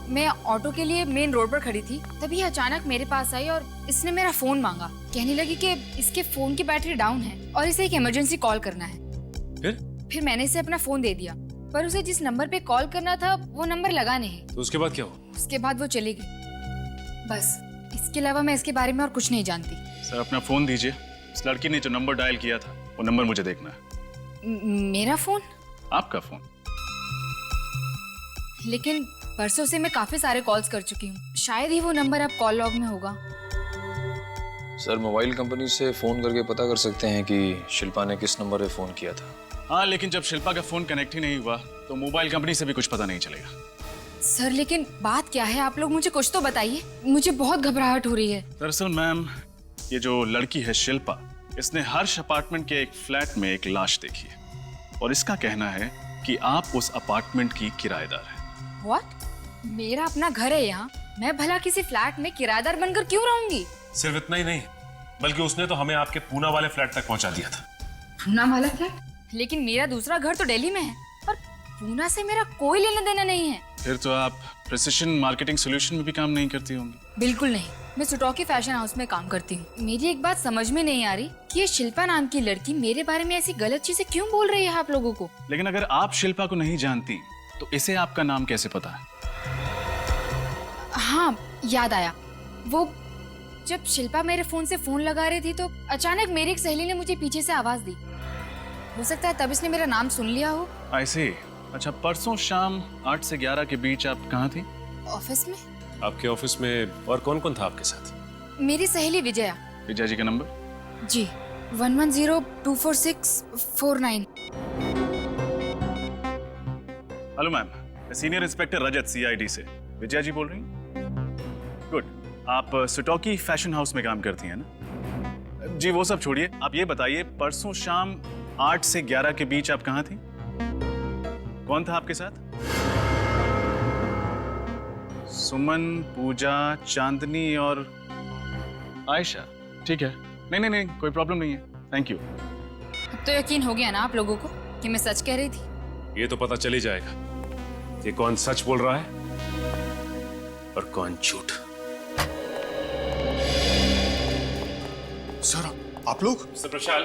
मैं ऑटो के लिए मेन रोड पर खड़ी थी, तभी अचानक मेरे पास आई और इसने मेरा फोन मांगा। कहने लगी कि इसके फोन की बैटरी डाउन है और इसे एक इमरजेंसी कॉल करना है। फिर मैंने इसे अपना फोन दे दिया, पर उसे जिस नंबर पे कॉल करना था वो नंबर लगा नहीं। तो उसके बाद क्या हुआ? उसके बाद वो चली गई। बस इसके अलावा मैं इसके बारे में और कुछ नहीं जानती। सर, अपना फोन दीजिए। इस लड़की ने जो नंबर डायल किया था वो नंबर मुझे देखना है। मेरा फोन? आपका फोन। लेकिन परसों से मैं काफी सारे कॉल्स कर चुकी हूँ, शायद ही वो नंबर अब कॉल लॉग में होगा। सर, मोबाइल कंपनी से फोन करके पता कर सकते हैं कि शिल्पा ने किस नंबर पे फोन किया था। हाँ, लेकिन जब शिल्पा का फोन कनेक्ट ही नहीं हुआ तो मोबाइल कंपनी से भी कुछ पता नहीं चलेगा। सर, लेकिन बात क्या है? आप लोग मुझे कुछ तो बताइए, मुझे बहुत घबराहट हो रही है। दरअसल मैम, ये जो लड़की है शिल्पा, इसने हर्ष अपार्टमेंट के एक फ्लैट में एक लाश देखी है और इसका कहना है कि आप उस अपार्टमेंट की किराएदार हैं। What? मेरा अपना घर है यहाँ, मैं भला किसी फ्लैट में किराएदार बनकर क्यों रहूंगी? सिर्फ इतना ही नहीं, बल्कि उसने तो हमें आपके पूना वाले फ्लैट तक पहुंचा दिया था। पूना वाला फ्लैट? लेकिन मेरा दूसरा घर तो दिल्ली में है और पूना से मेरा कोई लेना देना नहीं है। फिर तो आप प्रिसिशन मार्केटिंग सॉल्यूशन में भी काम नहीं करती होंगी। बिल्कुल नहीं, मैं सुटोकी फैशन हाउस में काम करती हूँ। मेरी एक बात समझ में नहीं आ रही कि ये शिल्पा नाम की लड़की मेरे बारे में ऐसी गलत चीजें क्यों बोल रही है आप लोगों को। लेकिन अगर आप शिल्पा को नहीं जानती तो इसे आपका नाम कैसे पता है? हाँ, याद आया। वो जब शिल्पा मेरे फोन से फोन लगा रही थी तो अचानक मेरी एक सहेली ने मुझे पीछे से आवाज दी। हो सकता है तब इसने मेरा नाम सुन लिया हो। I see। अच्छा, परसों शाम 8 से 11 के बीच आप कहाँ थी? ऑफिस में। आपके ऑफिस में और कौन कौन था आपके साथ? मेरी सहेली विजया। विजया जी का नंबर? जी, 11024649। हेलो मैम, सीनियर इंस्पेक्टर रजत, CID से। विजया जी बोल रही हैं? गुड। आप सुटोकी फैशन हाउस में काम करती हैं ना? जी वो सब छोड़िए, आप ये बताइए परसों शाम 8 से 11 के बीच आप कहाँ थी? कौन था आपके साथ? सुमन, पूजा, चांदनी और आयशा। ठीक है, नहीं, कोई प्रॉब्लम नहीं है। Thank you. अब तो यकीन हो गया ना आप लोगों को कि मैं सच कह रही थी? ये तो पता चल ही जाएगा कि कौन सच बोल रहा है और कौन झूठ। सर, आप लोग? मिस्टर प्रशाल,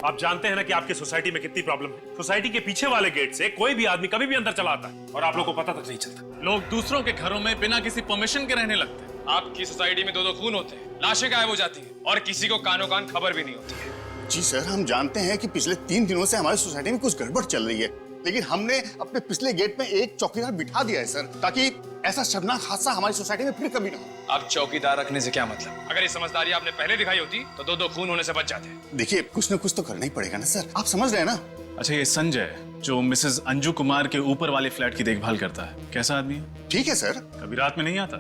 आप जानते हैं ना कि आपकी सोसाइटी में कितनी प्रॉब्लम है। सोसाइटी के पीछे वाले गेट से कोई भी आदमी कभी भी अंदर चला आता है और आप लोगों को पता तक नहीं चलता। लोग दूसरों के घरों में बिना किसी परमिशन के रहने लगते हैं। आपकी सोसाइटी में 2-2 खून होते हैं, लाशें गायब हो जाती हैं और किसी को कानो कान खबर भी नहीं होती है। जी सर, हम जानते हैं कि पिछले 3 दिनों से हमारी सोसाइटी में कुछ गड़बड़ चल रही है, लेकिन हमने अपने पिछले गेट में एक चौकीदार बिठा दिया है सर, ताकि ऐसा शर्मनाक हादसा हमारी सोसाइटी में फिर कभी ना हो। अब चौकीदार रखने से क्या मतलब? अगर ये समझदारी आपने पहले दिखाई होती तो 2-2 खून होने से बच जाते। देखिए, कुछ न कुछ तो करना ही पड़ेगा ना सर, आप समझ रहे हैं ना। अच्छा, ये संजय जो मिसेस अंजू कुमार के ऊपर वाले फ्लैट की देखभाल करता है, कैसा आदमी है? ठीक है सर। कभी रात में नहीं आता?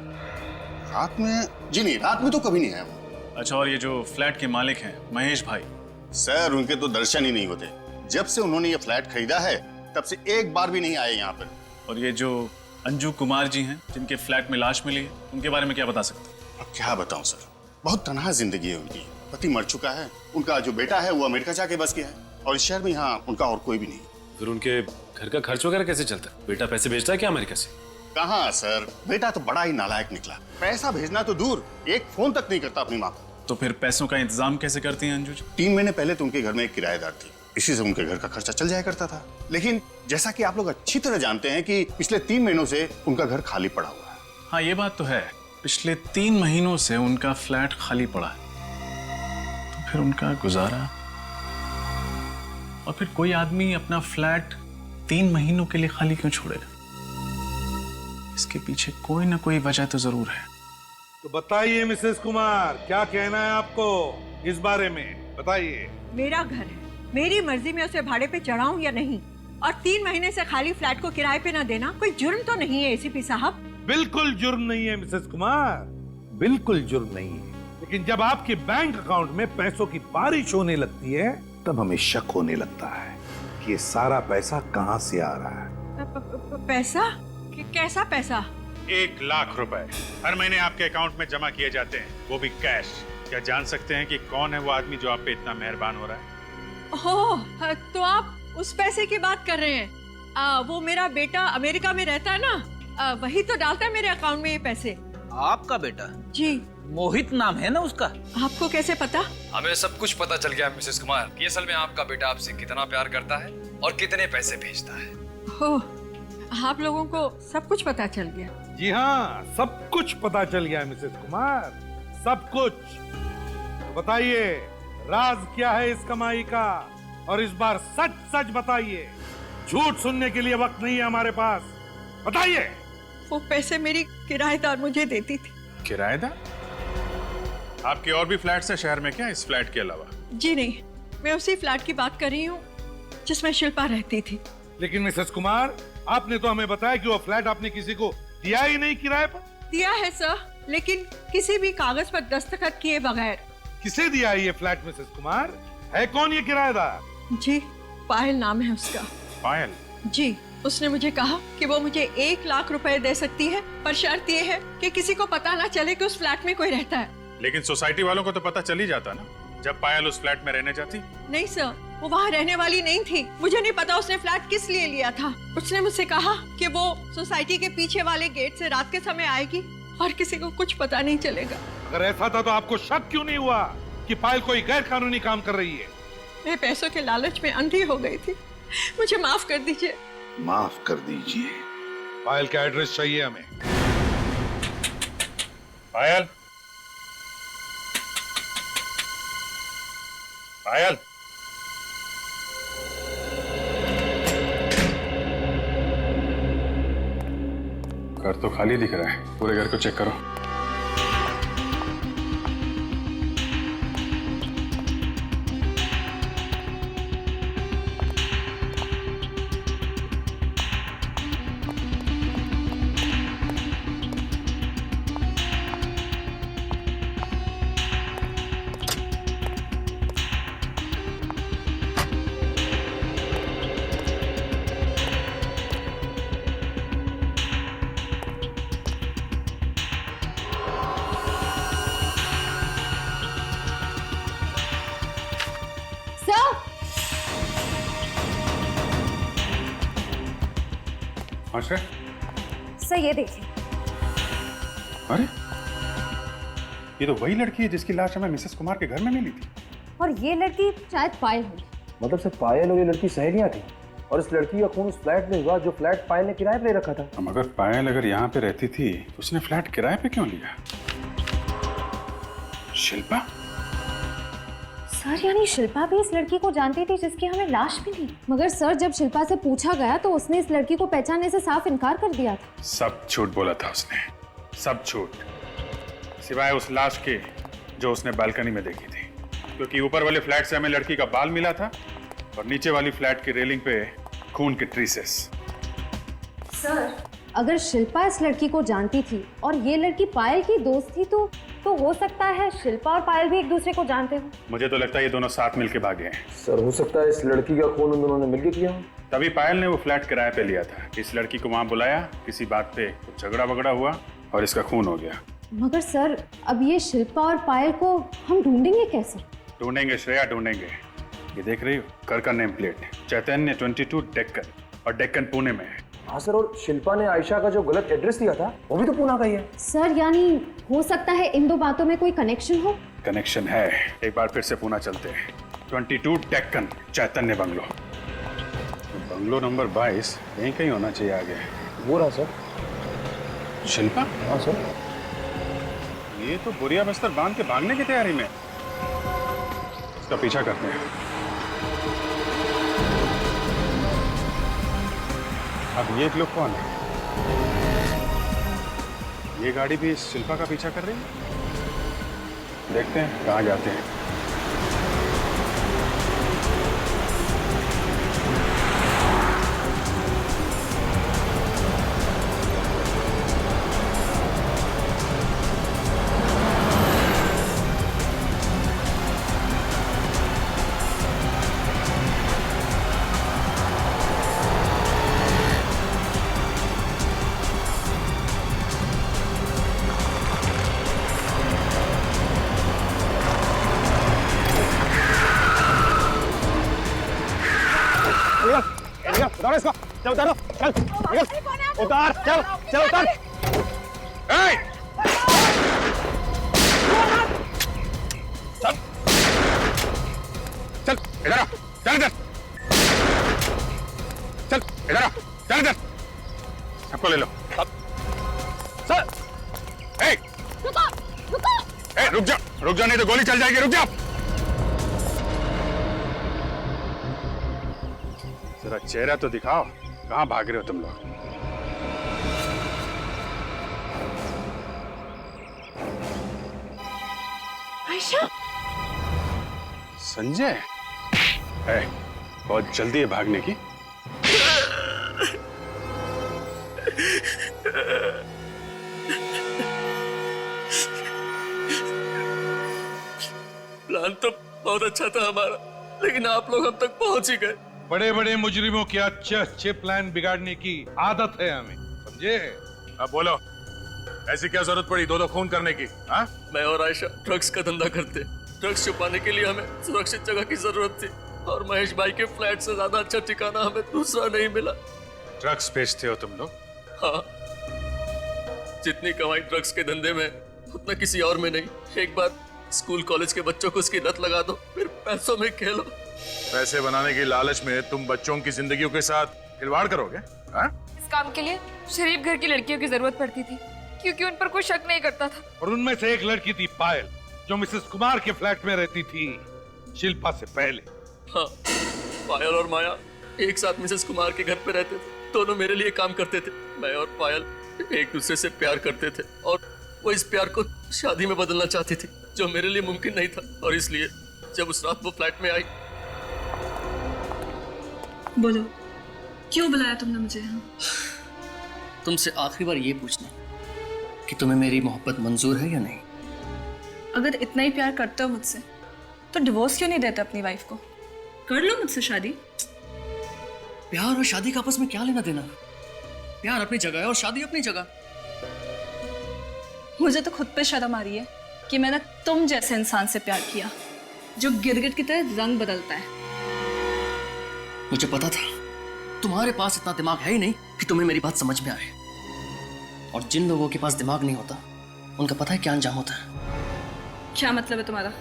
रात में? जी नहीं, रात में तो कभी नहीं आया वो। अच्छा, और ये जो फ्लैट के मालिक हैं महेश भाई? सर, उनके तो दर्शन ही नहीं होते। जब से उन्होंने ये फ्लैट खरीदा है तब से एक बार भी नहीं आए यहाँ पर। और ये जो अंजू कुमार जी हैं जिनके फ्लैट में लाश मिली है, उनके बारे में क्या बता सकते हैं? अब क्या बताऊं सर, बहुत तनहा जिंदगी है उनकी। पति मर चुका है, उनका जो बेटा है वो अमेरिका जाके बस गया है और इस शहर में यहाँ उनका और कोई भी नहीं। फिर उनके घर का खर्च वगैरह कैसे चलता है? बेटा पैसे भेजता है क्या अमेरिका से? कहाँ सर, बेटा तो बड़ा ही नालायक निकला। पैसा भेजना तो दूर, एक फोन तक नहीं करता अपनी माँ को। तो फिर पैसों का इंतजाम कैसे करती हैं अंजू जी? 3 महीने पहले तो उनके घर में एक किराएदार थी, इसी से उनके घर का खर्चा चल जाया करता था। लेकिन जैसा कि आप लोग अच्छी तरह जानते हैं कि पिछले 3 महीनों से उनका घर खाली पड़ा हुआ है। हाँ, ये बात तो है, पिछले 3 महीनों से उनका फ्लैट खाली पड़ा है। तो फिर उनका गुजारा? और फिर कोई आदमी अपना फ्लैट 3 महीनों के लिए खाली क्यों छोड़ेगा? इसके पीछे कोई ना कोई वजह तो जरूर है। तो बताइए मिसेस कुमार, क्या कहना है आपको इस बारे में, बताइए। मेरा घर है, मेरी मर्जी में उसे भाड़े पे चढ़ाऊं या नहीं, और 3 महीने से खाली फ्लैट को किराए पे ना देना कोई जुर्म तो नहीं है एसीपी साहब? बिल्कुल जुर्म नहीं है मिसेस कुमार, बिल्कुल जुर्म नहीं है। लेकिन जब आपके बैंक अकाउंट में पैसों की बारिश होने लगती है तब हमें शक होने लगता है कि ये सारा पैसा कहां से आ रहा है। पैसा? कैसा पैसा? 1 लाख रुपए हर महीने आपके अकाउंट में जमा किए जाते हैं, वो भी कैश। क्या जान सकते हैं कि कौन है वो आदमी जो आप पे इतना मेहरबान हो रहा है? ओह, तो आप उस पैसे की बात कर रहे हैं। वो मेरा बेटा अमेरिका में रहता है ना, वही तो डालता है मेरे अकाउंट में ये पैसे। आपका बेटा? जी। मोहित नाम है ना उसका? आपको कैसे पता? हमें सब कुछ पता चल गया मिसेस कुमार कि असल में आपका बेटा आपसे कितना प्यार करता है और कितने पैसे भेजता है। ओह, आप लोगों को सब कुछ पता चल गया? जी हाँ, सब कुछ पता चल गया मिसेस कुमार, सब कुछ। तो बताइए, राज क्या है इस कमाई का? और इस बार सच सच बताइए, झूठ सुनने के लिए वक्त नहीं है हमारे पास, बताइए। वो पैसे मेरी किराएदार मुझे देती थी। किराएदार? आपके और भी फ्लैट्स है शहर में क्या, इस फ्लैट के अलावा? जी नहीं, मैं उसी फ्लैट की बात कर रही हूँ जिसमें शिल्पा रहती थी। लेकिन मिसेस कुमार, आपने तो हमें बताया कि वो फ्लैट आपने किसी को दिया ही नहीं किराए पर। दिया है सर, लेकिन किसी भी कागज पर दस्तखत किए बगैर। किसे दिया है ये फ्लैट मिसेस कुमार? है कौन ये किराएदार? जी, पायल नाम है उसका। पायल? जी, उसने मुझे कहा कि वो मुझे 1 लाख रुपए दे सकती है, पर शर्त ये है कि किसी को पता ना चले कि उस फ्लैट में कोई रहता है। लेकिन सोसाइटी वालों को तो पता चल ही जाता ना जब पायल उस फ्लैट में रहने जाती। नहीं सर, वो वहाँ रहने वाली नहीं थी। मुझे नहीं पता उसने फ्लैट किस लिए लिया था। उसने मुझसे कहा कि वो सोसाइटी के पीछे वाले गेट से रात के समय आएगी और किसी को कुछ पता नहीं चलेगा। अगर ऐसा था तो आपको शक क्यों नहीं हुआ कि पायल कोई गैर कानूनी काम कर रही है? मैं पैसों के लालच में अंधी हो गई थी, मुझे माफ कर दीजिए। माफ कर दीजिए। पायल का एड्रेस चाहिए हमें। पायल? पायल? घर तो खाली दिख रहा है, पूरे घर को चेक करो। सर ये देखिए। अरे, ये तो वही लड़की है जिसकी लाश हमें मिसेस कुमार के घर में मिली थी। और ये लड़की शायद पायल होगी। मतलब सिर्फ पायल और ये लड़की सहेलियां थी, और इस लड़की का खून उस फ्लैट में हुआ जो फ्लैट पायल ने किराए पे ले रखा था। मगर पायल अगर यहाँ पे रहती थी तो उसने फ्लैट किराए पे क्यों लिया? शिल्पा? सर यानी शिल्पा भी इस लड़की को जानती थी जिसकी हमें लाश मिली? मगर सर जब शिल्पा से पूछा गया तो उसने इस लड़की को पहचानने से साफ इनकार कर दिया था। सब झूठ बोला था उसने, सब झूठ, सिवाय उस लाश के जो उसने बालकनी में देखी थी, क्योंकि ऊपर वाले फ्लैट से हमें लड़की का बाल मिला था और नीचे वाली फ्लैट की रेलिंग पे खून के ट्रेसेस। सर अगर शिल्पा इस लड़की को जानती थी और ये लड़की पायल की दोस्त थी तो हो सकता है शिल्पा और पायल भी एक दूसरे को जानते हो। मुझे तो लगता है ये दोनों साथ मिलके भागे हैं। सर हो सकता है इस लड़की का खून उन दोनों ने मिलकर किया हो। तभी पायल ने वो फ्लैट किराए पे लिया था। इस लड़की को वहां बुलाया, किसी बात पे कुछ झगड़ा वगड़ा हुआ और इसका खून हो गया। मगर सर अब ये शिल्पा और पायल को हम ढूंढेंगे कैसे? ढूंढेंगे श्रेया, ढूंढेंगे। ये देख रही हो, कर का नेम प्लेट, चैतन्य 22 डेक्कन, और डेक्कन पुणे में है। हाँ सर, और शिल्पा ने आयशा का जो गलत एड्रेस दिया था वो भी तो पूना का ही है। सर यानी हो सकता है इन दो बातों में कोई कनेक्शन हो। कनेक्शन है, एक बार फिर से पूना चलते हैं। 22 डेक्कन, चैतन्य बंगलो, बंगलो नंबर 22 यहीं कहीं होना चाहिए आगे। वो रहा सर। शिल्पा? हाँ सर। ये तो बोरिया बस्तर बांध के भागने की तैयारी में। इसका पीछा करते हैं। अब ये लोग कौन है? ये गाड़ी भी शिल्पा का पीछा कर रही है। देखते हैं कहाँ जाते हैं। उतारो इसको, चल उतारो, चल, उतार, चल, चल उतार। चल, चल इधर आ, चल इधर, चल इधर आ, चल इधर, सबको ले लो। सर, रुक जा, नहीं तो गोली चल जाएगी, रुक जा। जरा चेहरा तो दिखाओ, कहाँ भाग रहे हो तुम लोग? आयशा? संजय? बहुत जल्दी है भागने की। प्लान तो बहुत अच्छा था हमारा, लेकिन आप लोग अब तक पहुंच ही गए। बड़े बड़े मुजरिमों के अच्छे अच्छे प्लान बिगाड़ने की आदत है हमें, समझे? अब बोलो, ऐसी क्या जरूरत पड़ी दो खून करने की? हाँ? मैं और आयशा ड्रग्स का धंधा करते। ड्रग्स छुपाने के लिए हमें सुरक्षित जगह की जरूरत थी, और महेश भाई के फ्लैट से ज्यादा अच्छा ठिकाना हमें दूसरा नहीं मिला। ड्रग्स बेचते हो तुम लोग? हाँ, जितनी कमाई ड्रग्स के धंधे में उतना किसी और में नहीं। एक बार स्कूल कॉलेज के बच्चों को उसकी लत लगा दो, फिर पैसों में खेलो। पैसे बनाने की लालच में तुम बच्चों की जिंदगियों के साथ खिलवाड़ करोगे? हाँ? इस काम के लिए शरीफ घर की लड़कियों की जरूरत पड़ती थी, क्योंकि उन पर कोई शक नहीं करता था। और उनमें से एक लड़की थी पायल, जो मिसेस कुमार के फ्लैट में रहती थी शिल्पा से पहले। हाँ, पायल और माया एक साथ मिसेस कुमार के घर पे रहते थे। दोनों मेरे लिए काम करते थे। मैं और पायल एक दूसरे से प्यार करते थे, और वो इस प्यार को शादी में बदलना चाहती थी, जो मेरे लिए मुमकिन नहीं था। और इसलिए जब उस रात वो फ्लैट में आई। बोलो, क्यों बुलाया तुमने मुझे यहाँ? तुमसे आखिरी बार ये पूछना कि तुम्हें मेरी मोहब्बत मंजूर है या नहीं। अगर इतना ही प्यार करते हो मुझसे, तो डिवोर्स क्यों नहीं देते अपनी वाइफ को? कर लो मुझसे शादी। प्यार और शादी का आपस में क्या लेना देना? प्यार अपनी जगह है और शादी अपनी जगह। मुझे तो खुद पे शर्म आ रही है कि मैंने तुम जैसे इंसान से प्यार किया, जो गिरगिट की तरह रंग बदलता है। मुझे पता था तुम्हारे पास इतना दिमाग है ही नहीं कि तुम्हें मेरी बात समझ में आए। और जिन लोगों के पास दिमाग नहीं होता, उनका पता है क्या अंजाम होता है। क्या मतलब है तुम्हारा?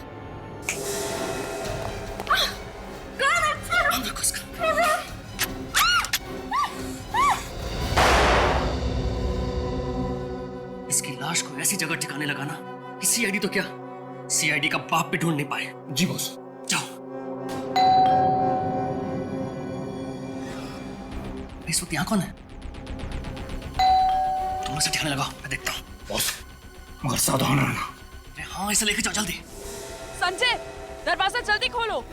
इसकी लाश को ऐसी जगह ठिकाने लगाना कि सीआईडी तो क्या, सीआईडी का बाप भी ढूंढ नहीं पाए। जी बॉस, जाओ। इस वक्त यहाँ कौन है? तुम लोग से ठिकाने लगाओ, मैं देखता हूँ। बॉस, मगर सावधान रहना। अरे हाँ, इसे लेके जाओ जल्दी। संजय, दरवाजा जल्दी खोलो।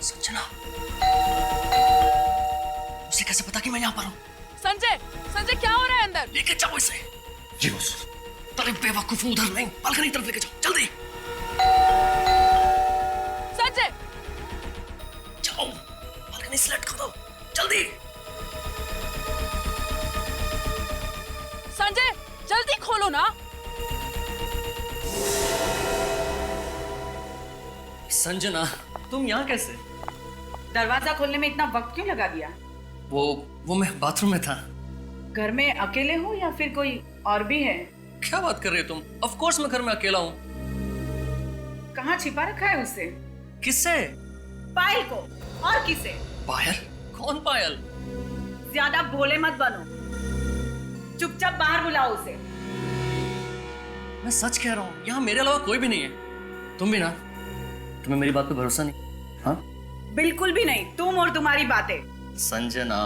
संजना, उसे कैसे पता कि मैं यहाँ पर हूँ? संजय, संजय क्या हो रहा है अंदर? लेके जाओ इसे। जी बॉस। अरे बेवकूफ, उधर नहीं, बालकनी तरफ लेके जाओ जल्दी। संजय, जाओ, बालकनी सेलेक्ट कर दो जल्दी। संजय, जल्दी खोलो ना। संजना, तुम यहाँ कैसे? दरवाजा खोलने में इतना वक्त क्यों लगा दिया? वो मैं बाथरूम में था। घर में अकेले हो या फिर कोई और भी है? क्या बात कर रही हो तुम? ऑफ कोर्स मैं घर में अकेला हूँ। कहाँ छिपा रखा है उसे? किससे? पायल को। और किसे? पायल? कौन पायल? ज्यादा भोले मत बनो, चुपचाप बाहर बुलाओ उसे। मैं सच कह रहा हूँ, यहाँ मेरे अलावा कोई भी नहीं है। तुम भी ना? तुम्हें मेरी बात पे भरोसा नहीं? हाँ? बिल्कुल भी नहीं, तुम और तुम्हारी बातें। संजना,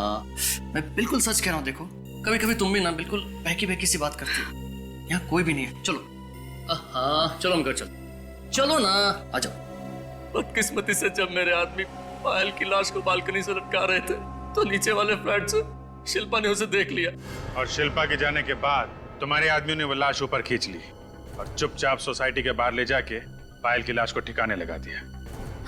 मैं बिल्कुल सच कह रहा हूँ। देखो, कभी कभी तुम भी ना बिल्कुल बहकी बहकी सी बात करती हो। यहाँ कोई भी नहीं है। चलो। हाँ, चलो हम घर चलो। चलो ना, आ जाओ। बदकिस्मती से जब मेरे आदमी पायल की लाश को बालकनी से लटका रहे थे, तो नीचे वाले फ्लैट से शिल्पा ने उसे देख लिया। और शिल्पा के जाने के बाद तुम्हारे आदमियों ने वो लाश ऊपर खींच ली और चुपचाप सोसाइटी के बाहर ले जाके पायल की लाश को ठिकाने लगा दिया।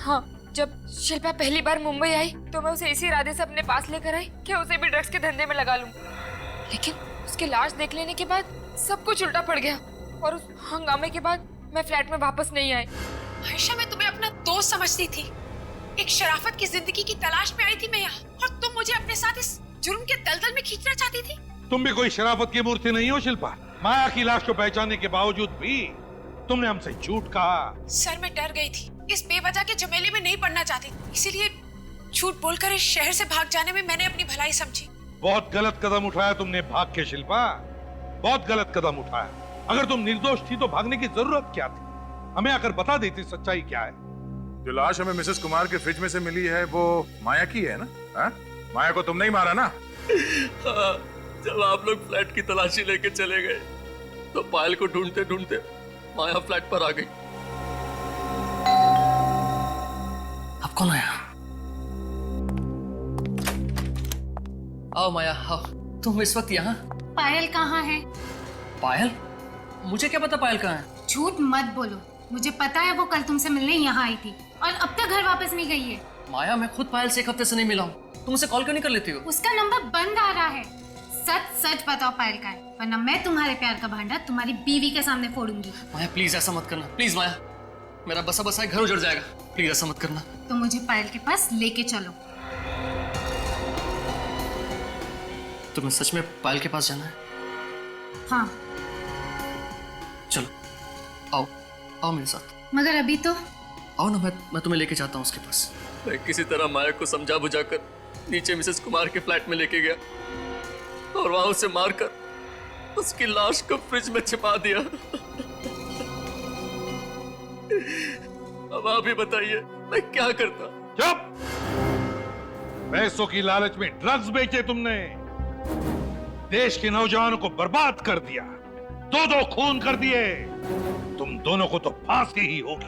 हाँ, जब शिल्पा पहली बार मुंबई आई तो मैं उसे इसी इरादे से अपने पास लेकर आई कि उसे भी ड्रग्स के धंधे में लगा लूं। लेकिन उसकी लाश देख लेने के बाद सब कुछ उल्टा पड़ गया और उस हंगामे के बाद मैं फ्लैट में वापस नहीं आई। आयशा, मैं तुम्हें अपना दोस्त समझती थी। एक शराफत की जिंदगी की तलाश में आई थी मैं यहाँ, और तुम मुझे अपने साथ इस जुर्म के दलदल में खींचना चाहती थी। तुम भी कोई शराफत की मूर्ति नहीं हो शिल्पा। माया की लाश को पहचानने के बावजूद भी तुमने हमसे झूठ कहा। सर, मैं डर गई थी। इस बेवजह के झमेले में नहीं पड़ना चाहती, इसीलिए झूठ बोलकर इस शहर से भाग जाने में मैंने अपनी भलाई समझी। बहुत गलत कदम उठाया तुमने भाग के शिल्पा, बहुत गलत कदम उठाया। अगर तुम निर्दोष थी तो भागने की जरूरत क्या थी? हमें आकर बता देती सच्चाई क्या है। जो लाश हमें मिसेस कुमार के फ्रिज में से मिली है वो माया की है ना? हा? माया को तुमने ही मारा ना? हाँ, जब आप लोग फ्लैट की तलाशी लेके चले गए तो पायल को ढूंढते ढूंढते माया फ्लैट पर आ गई। अब कौन आया? आओ माया, आओ। तुम इस वक्त यहाँ? पायल कहाँ है? पायल? मुझे क्या पता पायल कहाँ है? झूठ मत बोलो, मुझे पता है वो कल तुमसे मिलने यहाँ आई थी और अब तक घर वापस नहीं गई है। माया, मैं खुद पायल से एक हफ्ते से नहीं मिला हूँ। तुम उसे कॉल क्यों नहीं कर लेती हो? उसका नंबर बंद आ रहा है। सच सच बताओ पायल का है, वरना मैं तुम्हारे प्यार का भांडा तुम्हारी बीवी के सामने फोड़ूंगी। माया प्लीज ऐसा मत करना, प्लीज माया। मेरा बसा बसा घर उजड़ जाएगा, प्लीज ऐसा मत करना। तो मुझे पायल के पास लेके चलो। तुम्हें सच में पायल के पास जाना है? हाँ। चलो, आओ आओ मेरे साथ। मगर अभी तो आओ ना, मैं तुम्हें लेके जाता हूँ उसके पास। मैं किसी तरह माया को समझा बुझाकर नीचे मिसेस कुमार के फ्लैट में लेके गया और वहां उसे मारकर उसकी लाश को फ्रिज में छिपा दिया। अब आप ही बताइए मैं क्या करता? चुप! पैसों की लालच में ड्रग्स बेचे तुमने, देश के नौजवानों को बर्बाद कर दिया, दो खून कर दिए। तुम दोनों को तो फांसी ही होगी।